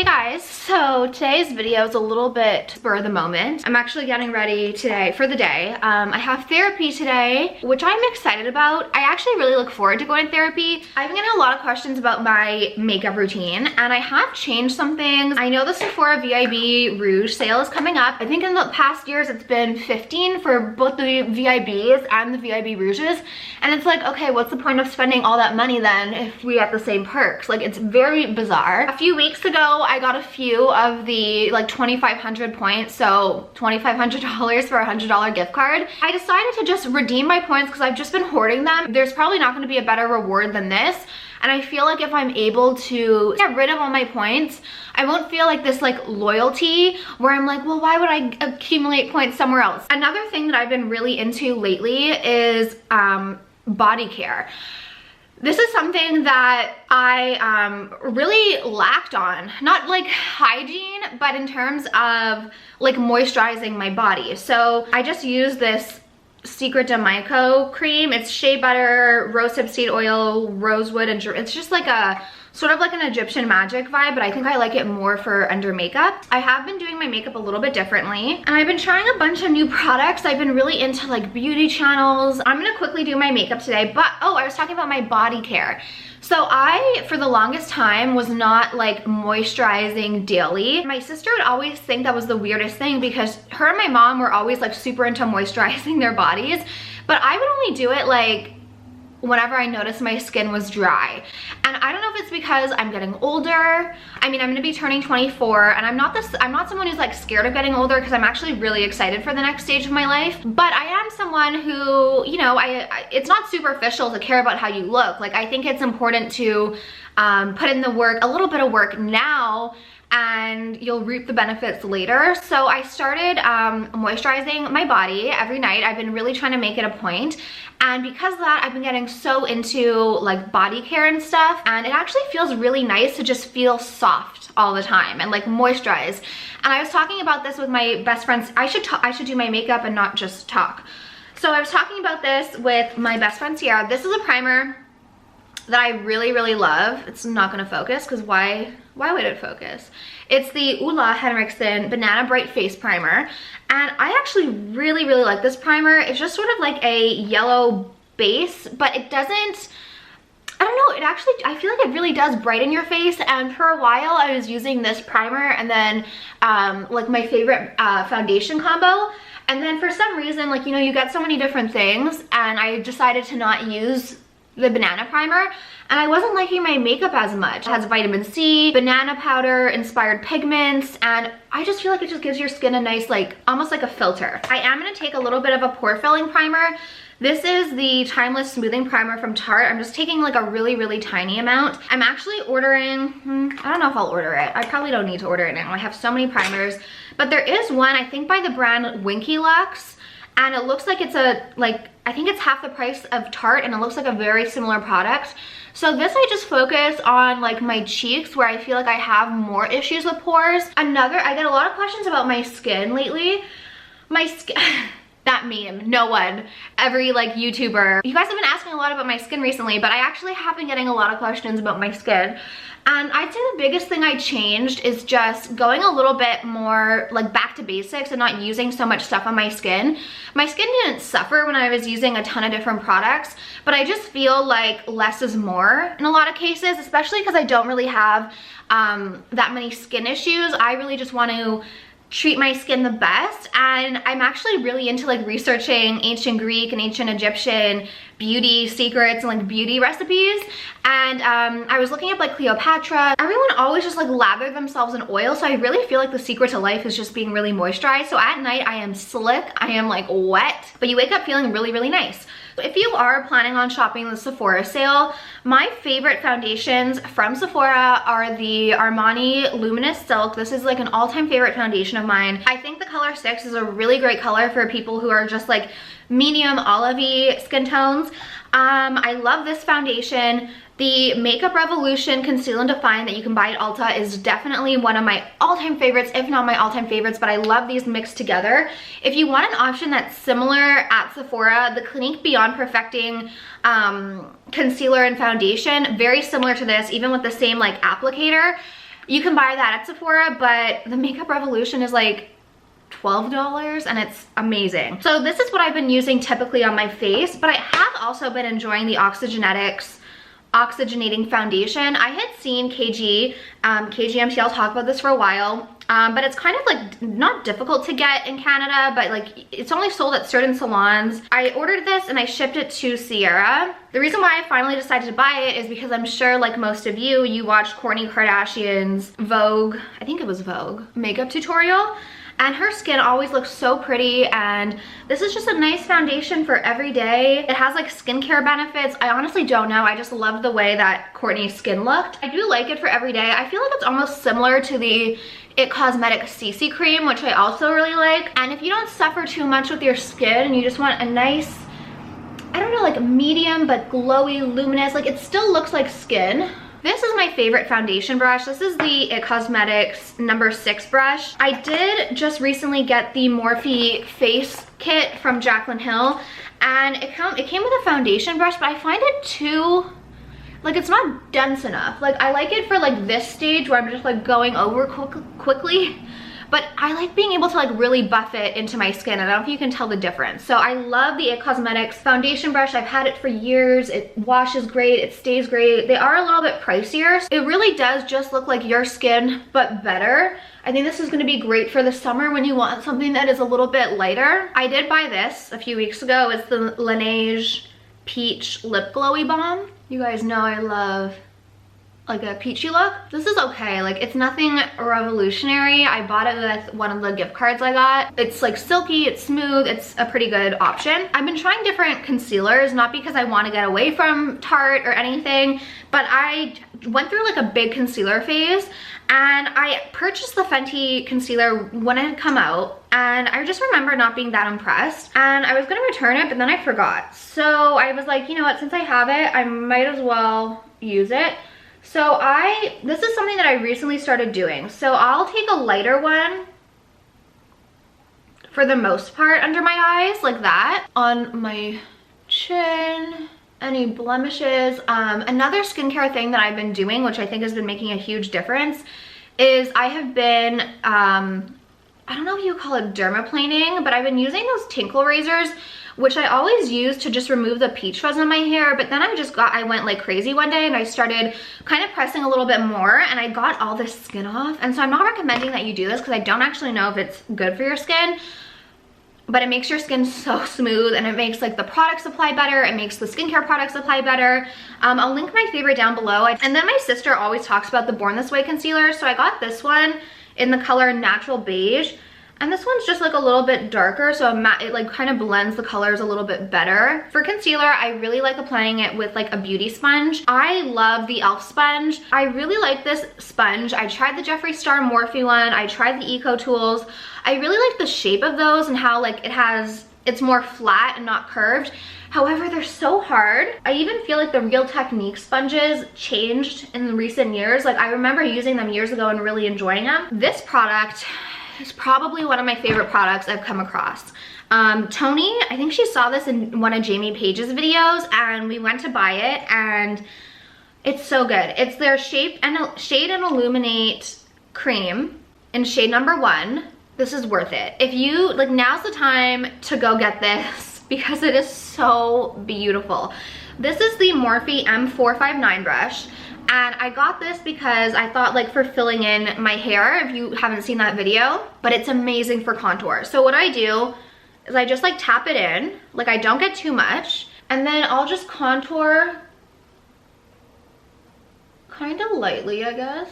Hey guys, so today's video is a little bit spur of the moment. I'm actually getting ready today for the day. I have therapy today, which I'm excited about. I actually really look forward to going to therapy. I've been getting a lot of questions about my makeup routine, and I have changed some things. I know the Sephora VIB Rouge sale is coming up. I think in the past years it's been $15 for both the VIBs and the VIB Rouges, and it's like, okay, what's the point of spending all that money then if we get the same perks? Like, it's very bizarre. A few weeks ago, I got a few of the like 2,500 points, so $2,500 for a $100 gift card. I decided to just redeem my points because I've just been hoarding them. There's probably not going to be a better reward than this, and I feel like if I'm able to get rid of all my points, I won't feel like this like loyalty where I'm like, well, why would I accumulate points somewhere else? Another thing that I've been really into lately is body care. This is something that I really lacked on. Not like hygiene, but in terms of like moisturizing my body. So I just use this Secret de Myco cream. It's shea butter, rosehip seed oil, rosewood, and it's just like a sort of like an Egyptian magic vibe, but I think I like it more for under makeup. I have been doing my makeup a little bit differently, and I've been trying a bunch of new products. I've been really into like beauty channels. I'm gonna quickly do my makeup today, but oh, I was talking about my body care. So I, for the longest time, was not like moisturizing daily. My sister would always think that was the weirdest thing because her and my mom were always like super into moisturizing their bodies, but I would only do it like whenever I noticed my skin was dry. And I don't know if it's because I'm getting older. I mean, I'm gonna be turning 24, and I'm not someone who's like scared of getting older, because I'm actually really excited for the next stage of my life. But I am someone who, you know, it's not superficial to care about how you look. Like, I think it's important to put in the work, a little bit of work now, and you'll reap the benefits later. So I started moisturizing my body every night. I've been really trying to make it a point. And because of that, I've been getting so into like body care and stuff. And it actually feels really nice to just feel soft all the time and like moisturized. And I was talking about this with my best friends. I should do my makeup and not just talk. So I was talking about this with my best friend Sierra. This is a primer that I really, really love. It's not gonna focus because why would it focus? It's the Ulla Henriksen Banana Bright Face Primer. And I actually really, really like this primer. It's just sort of like a yellow base, but it doesn't, I don't know, it actually, I feel like it really does brighten your face. And for a while I was using this primer and then like my favorite foundation combo. And then for some reason, like, you know, you get so many different things, and I decided to not use the banana primer, and I wasn't liking my makeup as much. It has vitamin C, banana powder, inspired pigments, and I just feel like it just gives your skin a nice, like, almost like a filter. I am gonna take a little bit of a pore filling primer. This is the Timeless Smoothing Primer from Tarte. I'm just taking like a really, really tiny amount. I'm actually ordering, I don't know if I'll order it. I probably don't need to order it now. I have so many primers, but there is one, I think by the brand Winky Lux, and it looks like it's I think it's half the price of Tarte, and it looks like a very similar product. So this I just focus on like my cheeks, where I feel like I have more issues with pores. I get a lot of questions about my skin lately. My skin, that meme, no one, every like YouTuber. You guys have been asking a lot about my skin recently, but I actually have been getting a lot of questions about my skin. And I'd say the biggest thing I changed is just going a little bit more like back to basics and not using so much stuff on my skin. My skin didn't suffer when I was using a ton of different products, but I just feel like less is more in a lot of cases, especially because I don't really have that many skin issues. I really just want to treat my skin the best, and I'm actually really into like researching ancient Greek and ancient Egyptian beauty secrets and like beauty recipes. And I was looking up like Cleopatra. Everyone always just like lathered themselves in oil, so I really feel like the secret to life is just being really moisturized. So at night I am slick, I am like wet, but you wake up feeling really, really nice. If you are planning on shopping the Sephora sale, my favorite foundations from Sephora are the Armani Luminous Silk. This is like an all-time favorite foundation of mine. I think the color 6 is a really great color for people who are just like medium olive-y skin tones. I love this foundation. The Makeup Revolution Conceal and Define that you can buy at Ulta is definitely one of my all-time favorites, if not my all-time favorites, but I love these mixed together. If you want an option that's similar at Sephora, the Clinique Beyond Perfecting concealer and foundation, very similar to this, even with the same like applicator. You can buy that at Sephora, but the Makeup Revolution is like $12 and it's amazing. So this is what I've been using typically on my face, but I have also been enjoying the Oxygenetics Oxygenating Foundation. I had seen KGMTL talk about this for a while, but it's kind of like not difficult to get in Canada, but like it's only sold at certain salons. I ordered this and I shipped it to Sierra. The reason why I finally decided to buy it is because I'm sure, like most of you, you watched Kourtney Kardashian's Vogue, I think it was Vogue, makeup tutorial. And her skin always looks so pretty, and this is just a nice foundation for every day. It has like skincare benefits. I honestly don't know. I just love the way that Kourtney's skin looked. I do like it for every day. I feel like it's almost similar to the It Cosmetics CC cream, which I also really like. And if you don't suffer too much with your skin and you just want a nice, I don't know, like medium but glowy, luminous, like it still looks like skin. This is my favorite foundation brush. This is the It Cosmetics number 6 brush. I did just recently get the Morphe face kit from Jaclyn Hill, and it came with a foundation brush, but I find it too, like, it's not dense enough. Like, I like it for like this stage where I'm just like going over quickly. But I like being able to like really buff it into my skin. I don't know if you can tell the difference. So I love the It Cosmetics foundation brush. I've had it for years. It washes great, it stays great. They are a little bit pricier. It really does just look like your skin, but better. I think this is gonna be great for the summer when you want something that is a little bit lighter. I did buy this a few weeks ago. It's the Laneige Peach Lip Glowy Balm. You guys know I love like a peachy look. This is okay, like it's nothing revolutionary. I bought it with one of the gift cards I got. It's like silky, it's smooth, it's a pretty good option. I've been trying different concealers, not because I want to get away from Tarte or anything, but I went through like a big concealer phase, and I purchased the Fenty concealer when it had come out, and I just remember not being that impressed, and I was gonna return it, but then I forgot. So I was like, you know what, since I have it, I might as well use it. So this is something that I recently started doing. So I'll take a lighter one for the most part under my eyes, like that, on my chin, any blemishes. Another skincare thing that I've been doing, which I think has been making a huge difference, is I have been, I don't know if you call it dermaplaning, but I've been using those tinkle razors, which I always use to just remove the peach fuzz in my hair, but then I went like crazy one day and I started kind of pressing a little bit more, and I got all this skin off. And so I'm not recommending that you do this because I don't actually know if it's good for your skin, but it makes your skin so smooth, and it makes like the products apply better, it makes the skincare products apply better. I'll link my favorite down below. And then my sister always talks about the Born This Way concealer, so I got this one in the color Natural Beige. And this one's just like a little bit darker, so it like kind of blends the colors a little bit better. For concealer, I really like applying it with like a beauty sponge. I love the e.l.f. sponge. I really like this sponge. I tried the Jeffree Star Morphe one. I tried the Eco Tools. I really like the shape of those and how like it's more flat and not curved. However, they're so hard. I even feel like the Real Technique sponges changed in recent years. Like I remember using them years ago and really enjoying them. This product is probably one of my favorite products I've come across. Tony, I think she saw this in one of Jamie Page's videos, and we went to buy it, and it's so good. It's their Shade and Illuminate cream in shade number 1. This is worth it. If you, like, now's the time to go get this because it is so beautiful. This is the Morphe M459 brush. And I got this because I thought, like, for filling in my hair, if you haven't seen that video, but it's amazing for contour. So what I do is I just like tap it in, like I don't get too much, and then I'll just contour kind of lightly, I guess,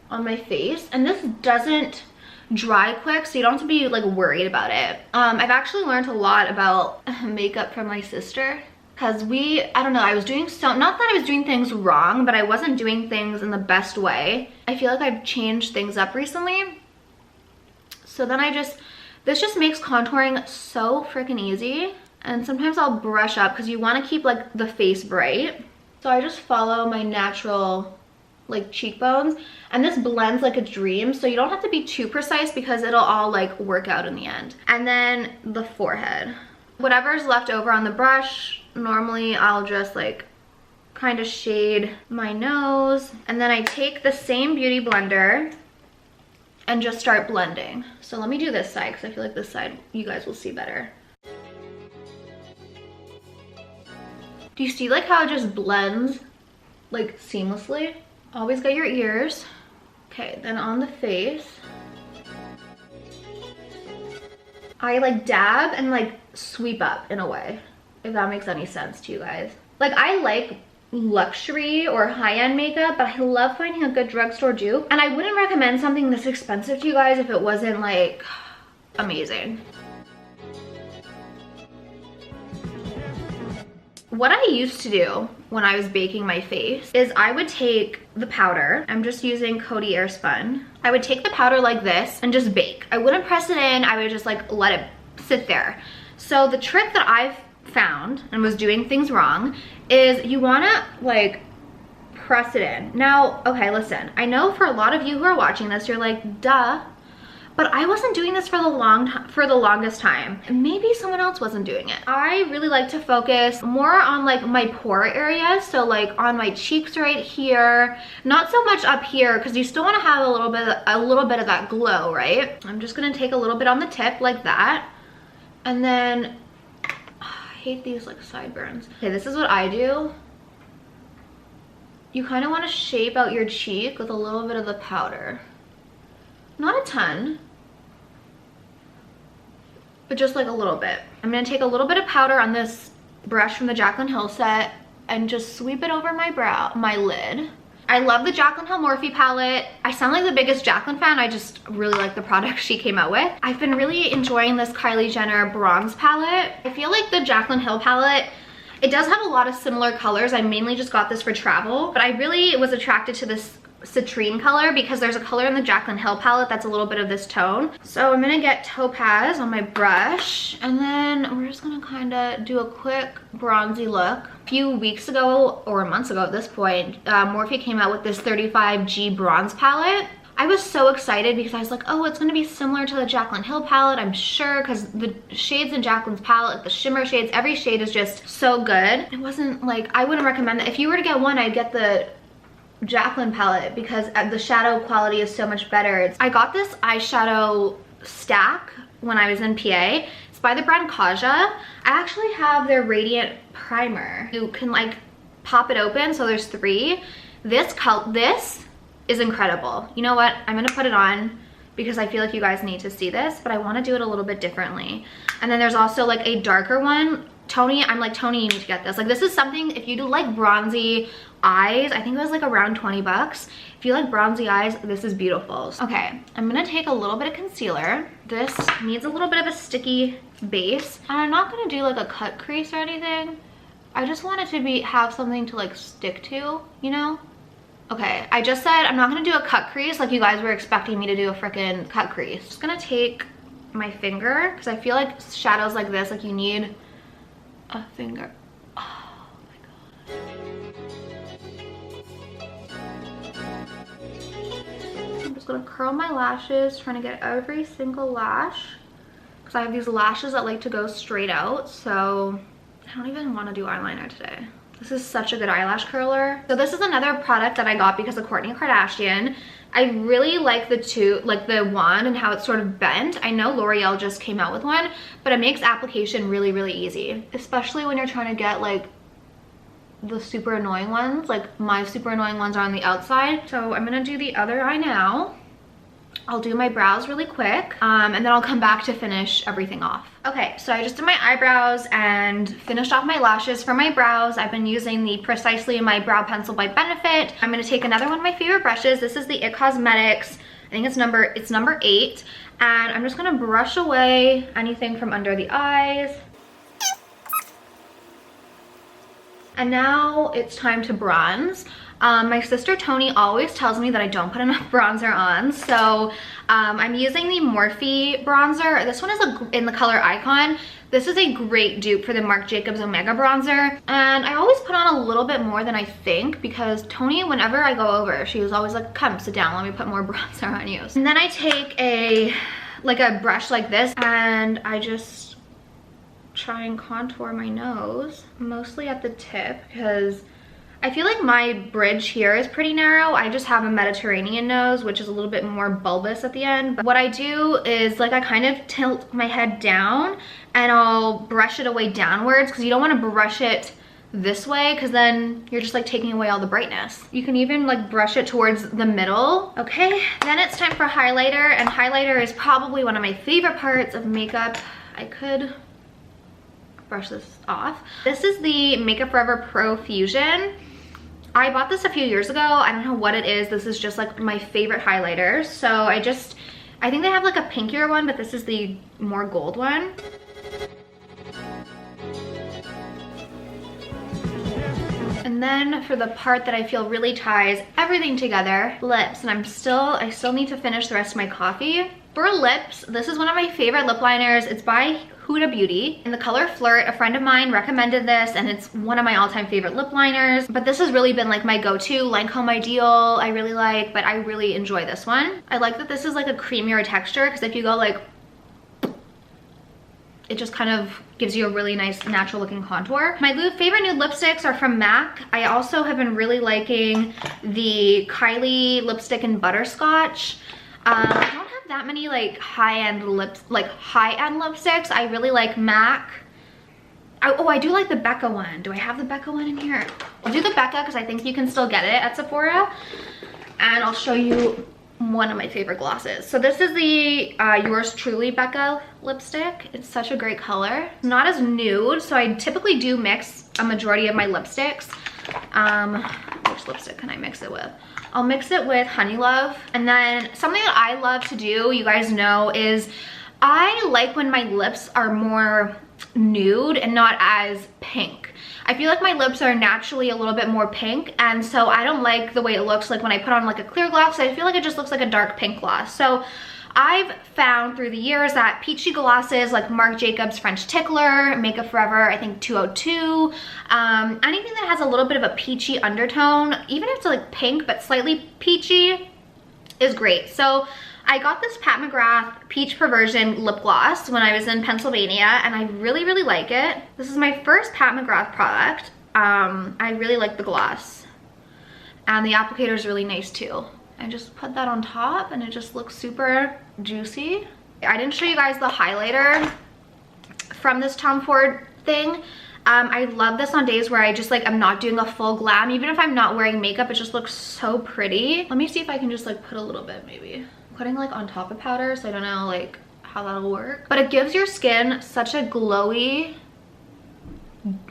on my face. And this doesn't dry quick, so you don't have to be like worried about it. I've actually learned a lot about makeup from my sister. Because I don't know, I was doing not that I was doing things wrong, but I wasn't doing things in the best way. I feel like I've changed things up recently. So then this just makes contouring so freaking easy. And sometimes I'll brush up because you want to keep like the face bright. So I just follow my natural like cheekbones, and this blends like a dream, so you don't have to be too precise because it'll all like work out in the end. And then the forehead. Whatever's left over on the brush, normally I'll just like kind of shade my nose. And then I take the same beauty blender and just start blending. So let me do this side because I feel like this side you guys will see better. Do you see like how it just blends like seamlessly? Always get your ears. Okay, then on the face, I like dab and like sweep up in a way, if that makes any sense to you guys. Like I like luxury or high-end makeup, but I love finding a good drugstore dupe. And I wouldn't recommend something this expensive to you guys if it wasn't like amazing. What I used to do when I was baking my face is I would take the powder. I'm just using Coty Airspun. I would take the powder like this and just bake. I wouldn't press it in. I would just like let it sit there. So the trick that I've found and was doing things wrong is you wanna like press it in. Now, okay, listen, I know for a lot of you who are watching this, you're like, duh. But I wasn't doing this for the longest time. Maybe someone else wasn't doing it. I really like to focus more on like my pore area. So like on my cheeks right here, not so much up here because you still want to have a little bit of that glow, right? I'm just gonna take a little bit on the tip like that. And then, I hate these like sideburns. Okay, this is what I do. You kind of want to shape out your cheek with a little bit of the powder. Not a ton, but just like a little bit. I'm gonna take a little bit of powder on this brush from the Jaclyn Hill set and just sweep it over my brow, my lid. I love the Jaclyn Hill Morphe palette. I sound like the biggest Jaclyn fan. I just really like the product she came out with. I've been really enjoying this Kylie Jenner bronze palette. I feel like the Jaclyn Hill palette, it does have a lot of similar colors. I mainly just got this for travel, but I really was attracted to this citrine color because there's a color in the Jaclyn Hill palette that's a little bit of this tone. So I'm gonna get Topaz on my brush and then we're just gonna kind of do a quick bronzy look. A few weeks ago or months ago at this point, Morphe came out with this 35G bronze palette. I was so excited because I was like, oh, it's gonna be similar to the Jaclyn Hill palette, I'm sure, because the shades in Jaclyn's palette, the shimmer shades, every shade is just so good. It wasn't like, I wouldn't recommend it. If you were to get one, I'd get the Jaclyn palette because the shadow quality is so much better. I got this eyeshadow stack when I was in PA. It's by the brand Kaja. I actually have their Radiant Primer. You can like pop it open, so there's 3. This is incredible. You know what? I'm gonna put it on because I feel like you guys need to see this, but I wanna do it a little bit differently. And then there's also like a darker one. Tony, I'm like, Tony, you need to get this. Like this is something, if you do like bronzy eyes, I think it was like around 20 bucks. If you like bronzy eyes, this is beautiful. Okay, I'm gonna take a little bit of concealer. This needs a little bit of a sticky base. And I'm not gonna do like a cut crease or anything. I just want it to have something to like stick to, you know? Okay, I just said I'm not gonna do a cut crease like you guys were expecting me to do a freaking cut crease. Just gonna take my finger, because I feel like shadows like this, like you need a finger. Oh my god. I'm just gonna curl my lashes, trying to get every single lash, because I have these lashes that like to go straight out, so I don't even want to do eyeliner today. This is such a good eyelash curler. So this is another product that I got because of Kourtney Kardashian. I really like the wand and how it's sort of bent. I know L'Oreal just came out with one, but it makes application really, really easy, especially when you're trying to get like the super annoying ones. Like my super annoying ones are on the outside. So I'm gonna do the other eye now. I'll do my brows really quick, and then I'll come back to finish everything off. Okay, so I just did my eyebrows and finished off my lashes. For my brows, I've been using the Precisely My Brow Pencil by Benefit. I'm gonna take another one of my favorite brushes. This is the It Cosmetics. I think it's number 8. And I'm just gonna brush away anything from under the eyes. And now it's time to bronze. My sister Tony always tells me that I don't put enough bronzer on, so I'm using the Morphe bronzer. This one is in the color Icon. This is a great dupe for the Marc Jacobs Omega bronzer, and I always put on a little bit more than I think because Tony, whenever I go over, she was always like, come sit down, let me put more bronzer on you. And then I take a brush like this and I just try and contour my nose, mostly at the tip, because I feel like my bridge here is pretty narrow. I just have a Mediterranean nose, which is a little bit more bulbous at the end. But what I do is like I kind of tilt my head down and I'll brush it away downwards, because you don't want to brush it this way because then you're just like taking away all the brightness. You can even like brush it towards the middle. Okay, then it's time for highlighter, and highlighter is probably one of my favorite parts of makeup. I could brush this off. This is the Makeup Forever Pro Fusion. I bought this a few years ago. I don't know what it is. This is just like my favorite highlighter. So I think they have like a pinkier one, but this is the more gold one. And then for the part that I feel really ties everything together, lips. And I still need to finish the rest of my coffee. For lips, this is one of my favorite lip liners. It's by Huda Beauty in the color Flirt. A friend of mine recommended this and it's one of my all-time favorite lip liners. But this has really been like my go-to. Lancome Ideal I really like, but I really enjoy this one. I like that this is like a creamier texture, because if you go like, it just kind of gives you a really nice natural looking contour. My favorite nude lipsticks are from MAC. I also have been really liking the Kylie lipstick in Butterscotch. I don't have that many like high-end lipsticks. I really like MAC. Oh, I do like the Becca one. Do I have the Becca one in here? I'll do the Becca because I think you can still get it at Sephora. And I'll show you one of my favorite glosses. So this is the Yours Truly Becca lipstick. It's such a great color. Not as nude, so I typically do mix a majority of my lipsticks. Which lipstick can I mix it with? I'll mix it with Honey Love. And then something that I love to do, you guys know, is I like when my lips are more nude and not as pink. I feel like my lips are naturally a little bit more pink, and so I don't like the way it looks like when I put on like a clear gloss. I feel like it just looks like a dark pink gloss. So I've found through the years that peachy glosses like Marc Jacobs French Tickler, Makeup Forever, I think 202, anything that has a little bit of a peachy undertone, even if it's like pink but slightly peachy, is great. So I got this Pat McGrath Peach Perversion lip gloss when I was in Pennsylvania, and I really, really like it. This is my first Pat McGrath product. I really like the gloss, and the applicator is really nice too. I just put that on top and it just looks super juicy. I didn't show you guys the highlighter from this Tom Ford thing. I love this on days where I just like I'm not doing a full glam. Even if I'm not wearing makeup, it just looks so pretty. Let me see if I can just like put a little bit, maybe. I'm putting like on top of powder, so I don't know like how that'll work. But it gives your skin such a glowy,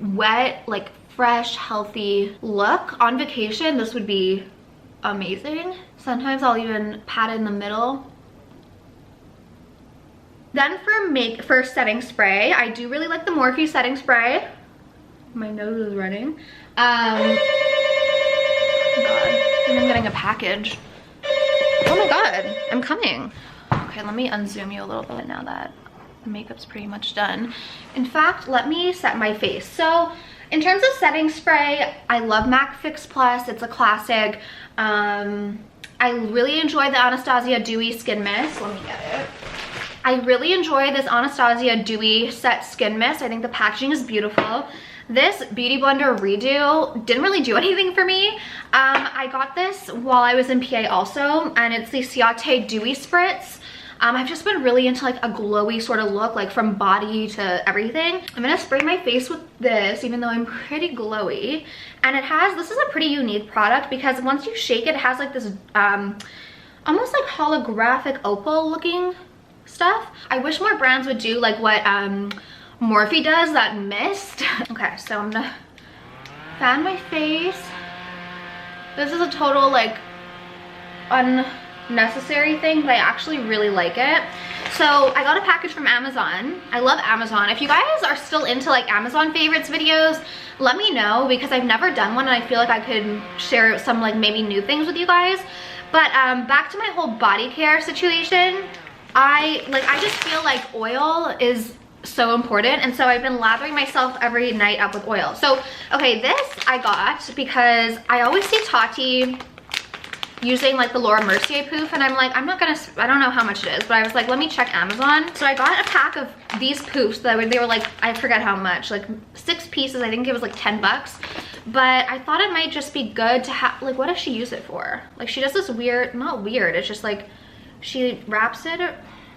wet, like fresh, healthy look. On vacation, this would be amazing. Sometimes I'll even pat it in the middle. Then for setting spray, I do really like the Morphe setting spray. My nose is running. Oh my god, I think I'm getting a package. Oh my god, I'm coming. Okay, let me unzoom you a little bit now that the makeup's pretty much done. In fact, let me set my face. So in terms of setting spray, I love MAC Fix Plus. It's a classic. I really enjoy the Anastasia Dewy Skin Mist. Let me get it. I really enjoy this Anastasia Dewy Set Skin Mist. I think the packaging is beautiful. This Beauty Blender Redo didn't really do anything for me. I got this while I was in PA also, and it's the Ciate Dewy Spritz. I've just been really into like a glowy sort of look, like from body to everything. I'm gonna spray my face with this, even though I'm pretty glowy. And this is a pretty unique product because once you shake it, it has like this almost like holographic opal looking stuff. I wish more brands would do like what Morphe does, that mist. Okay, so I'm gonna fan my face. This is a total like unnecessary thing, but I actually really like it. So I got a package from Amazon. I love Amazon. If you guys are still into like Amazon favorites videos, let me know, because I've never done one and I feel like I could share some like maybe new things with you guys. But back to my whole body care situation. I just feel like oil is so important, and so I've been lathering myself every night up with oil. So okay, this I got because I always see Tati using like the Laura Mercier poof, and I'm like, I don't know how much it is, but I was like, let me check Amazon. So I got a pack of these poofs that they were like, I forget how much, like 6 pieces. I think it was like 10 bucks. but I thought it might just be good to have, like, what does she use it for? Like, she does this weird, not weird, it's just like, she wraps it, or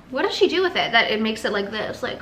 what does she do with it that it makes it like this, like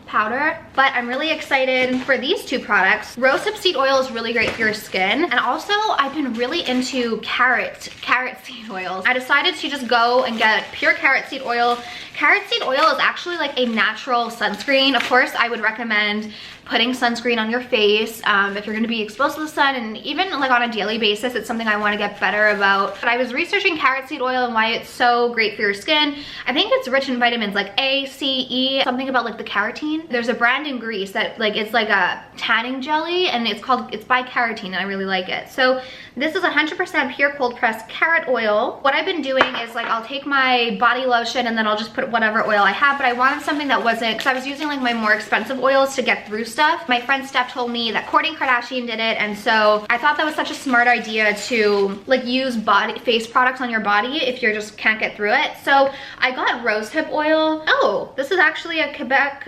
powder? But I'm really excited for these two products. Rosehip seed oil is really great for your skin, and also I've been really into carrot seed oils. I decided to just go and get pure carrot seed oil. Carrot seed oil is actually like a natural sunscreen. Of course, I would recommend putting sunscreen on your face if you're gonna be exposed to the sun, and even like on a daily basis, it's something I wanna get better about. But I was researching carrot seed oil and why it's so great for your skin. I think it's rich in vitamins like A, C, E, something about like the carotene. There's a brand in Greece that like, it's like a tanning jelly, and it's by Carotene, and I really like it. So this is 100% pure cold pressed carrot oil. What I've been doing is like, I'll take my body lotion and then I'll just put whatever oil I have, but I wanted something that wasn't, because I was using like my more expensive oils to get through stuff. My friend Steph told me that Kourtney Kardashian did it, and so I thought that was such a smart idea to like use face products on your body if you just can't get through it. So I got rosehip oil. Oh, this is actually a Quebec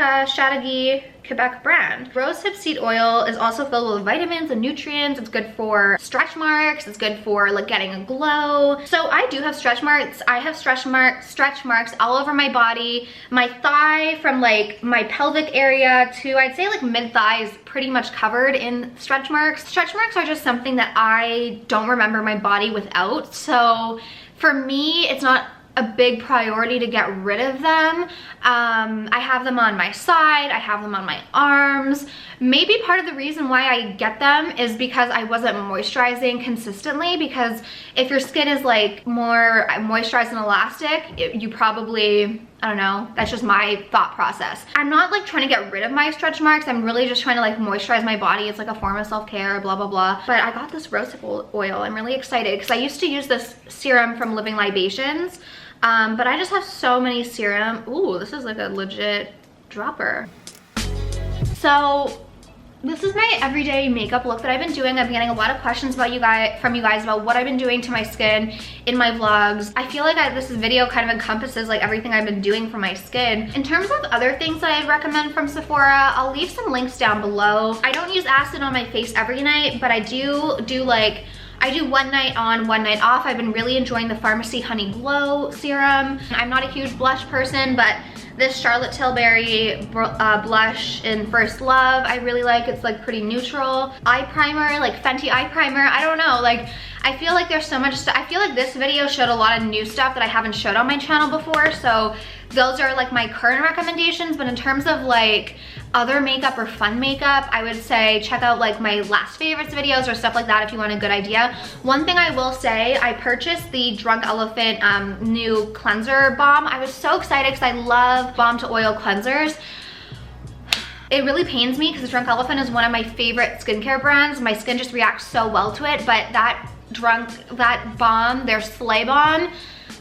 brand. Rosehip seed oil is also filled with vitamins and nutrients. It's good for stretch marks. It's good for like getting a glow. So I do have stretch marks. I have stretch marks all over my body. My thigh from like my pelvic area to I'd say like mid thigh is pretty much covered in stretch marks. Stretch marks are just something that I don't remember my body without. So for me, it's not a big priority to get rid of them. I have them on my side, I have them on my arms. Maybe part of the reason why I get them is because I wasn't moisturizing consistently, because if your skin is like more moisturized and elastic, you probably, I don't know, that's just my thought process. I'm not like trying to get rid of my stretch marks, I'm really just trying to like moisturize my body. It's like a form of self-care, blah, blah, blah. But I got this rosehip oil. I'm really excited because I used to use this serum from Living Libations, but I just have so many serum. Ooh, this is like a legit dropper. So this is my everyday makeup look that I've been doing. I've been getting a lot of questions from you guys about what I've been doing to my skin in my vlogs. I feel like this video kind of encompasses like everything I've been doing for my skin. In terms of other things that I'd recommend from Sephora, I'll leave some links down below. I don't use acid on my face every night, but I do one night on, one night off. I've been really enjoying the Pharmacy Honey Glow Serum. I'm not a huge blush person, but this Charlotte Tilbury blush in First Love, I really like. It's like pretty neutral. Eye primer, like Fenty eye primer. I don't know, like I feel like there's so much stuff. I feel like this video showed a lot of new stuff that I haven't showed on my channel before, so those are like my current recommendations. But in terms of like other makeup or fun makeup, I would say check out like my last favorites videos or stuff like that if you want a good idea. One thing I will say, I purchased the Drunk Elephant new cleanser balm. I was so excited because I love balm to oil cleansers. It really pains me because Drunk Elephant is one of my favorite skincare brands. My skin just reacts so well to it, but that balm, their Slay Balm,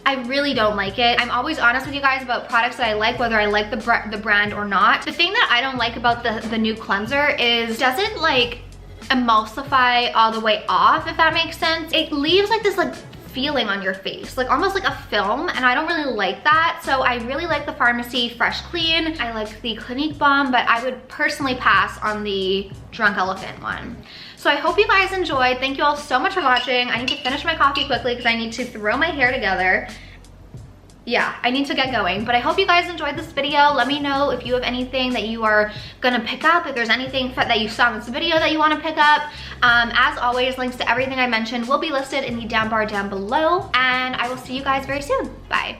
I really don't like it. I'm always honest with you guys about products that I like, whether I like the brand or not. The thing that I don't like about the new cleanser is, doesn't like emulsify all the way off, if that makes sense. It leaves like this like feeling on your face, like almost like a film, and I don't really like that. So I really like the Pharmacy Fresh Clean. I like the Clinique Balm, but I would personally pass on the Drunk Elephant one. So I hope you guys enjoyed. Thank you all so much for watching. I need to finish my coffee quickly because I need to throw my hair together. Yeah, I need to get going, but I hope you guys enjoyed this video. Let me know if you have anything that you are gonna pick up, if there's anything that you saw in this video that you wanna pick up. As always, links to everything I mentioned will be listed in the down bar down below, and I will see you guys very soon. Bye.